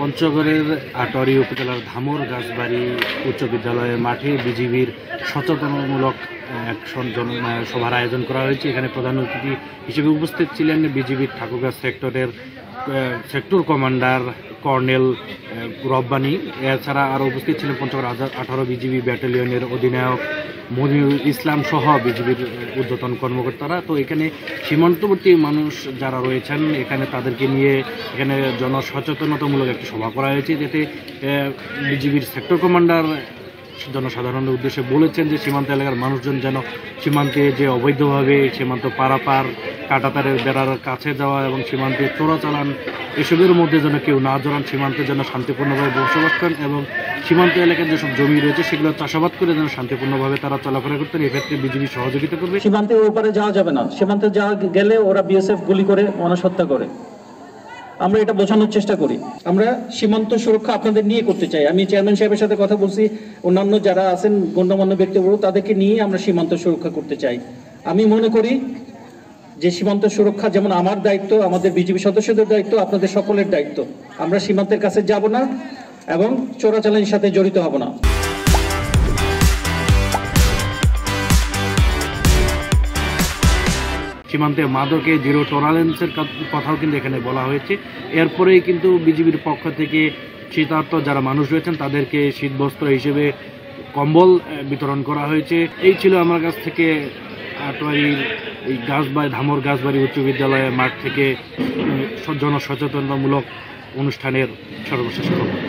পঞ্চগড়ের আটোয়ারী উপজেলার ধামর গাছবাড়ি উচ্চ বিদ্যালয়ের মাঠে বিজিবির সচেতনমূলক এক সভার আয়োজন করা হয়েছে। এখানে প্রধান অতিথি হিসেবে উপস্থিত ছিলেন বিজিবির ঠাকুরগাঁ সেক্টরের সেক্টর কমান্ডার কর্নেল রব্বানী। এছাড়া আরও উপস্থিত ছিলেন পঞ্চগড় 18 বিজিবি ব্যাটালিয়নের অধিনায়ক মনিরুল ইসলাম সহ বিজিবির ঊর্ধ্বতন কর্মকর্তারা। তো এখানে সীমান্তবর্তী মানুষ যারা রয়েছেন এখানে তাদেরকে নিয়ে এখানে জনসচেতনতামূলক একটি সভা করা হয়েছে, যাতে বিজিবির সেক্টর কমান্ডার জনসাধারণের উদ্দেশ্যে বলেছেন যে সীমান্ত এলাকার মানুষজন যেন সীমান্তে যে অবৈধভাবে সীমান্ত পারাপার, কাঁটাতারের বেড়ার কাছে যাওয়া এবং সীমান্তে চোরাচালান এসবের মধ্যে যেন কেউ না জড়ান, সীমান্তে যেন শান্তিপূর্ণভাবে বসবাস করেন এবং সীমান্ত এলাকার যেসব জমি রয়েছে সেগুলো চাষাবাদ করে যেন শান্তিপূর্ণভাবে তারা চলাফেরা করতেন। এক্ষেত্রে বিজিবি সহযোগিতা করবে। সীমান্তে ওপারে যাওয়া যাবে না, সীমান্তে যাওয়া গেলে ওরা বিএসএফ গুলি করে মানুষ হত্যা করে। আমরা এটা বোঝানোর চেষ্টা করি। আমরা সীমান্ত সুরক্ষা আপনাদের নিয়ে করতে চাই। আমি চেয়ারম্যান সাহেবের সাথে কথা বলছি, অন্যান্য যারা আছেন গণ্যমান্য ব্যক্তিবর্গ তাদেরকে নিয়ে আমরা সীমান্ত সুরক্ষা করতে চাই। আমি মনে করি যে সীমান্ত সুরক্ষা যেমন আমার দায়িত্ব, আমাদের বিজিবি সদস্যদের দায়িত্ব, আপনাদের সকলের দায়িত্ব। আমরা সীমান্তের কাছে যাব না এবং চোরাচালানির সাথে জড়িত হব না। সীমান্তে মাদকে জিরো টলারেন্সের কথাও কিন্তু এখানে বলা হয়েছে। এরপরেই কিন্তু বিজিবির পক্ষ থেকে শীতার্ত যারা মানুষ রয়েছেন তাদেরকে শীতবস্ত্র হিসেবে কম্বল বিতরণ করা হয়েছে। এই ছিল আমার কাছ থেকে আটোয়ারীর এই ধামর গাছবাড়ি উচ্চ বিদ্যালয়ের মাঠ থেকে জনসচেতনতামূলক অনুষ্ঠানের সর্বশেষ খবর।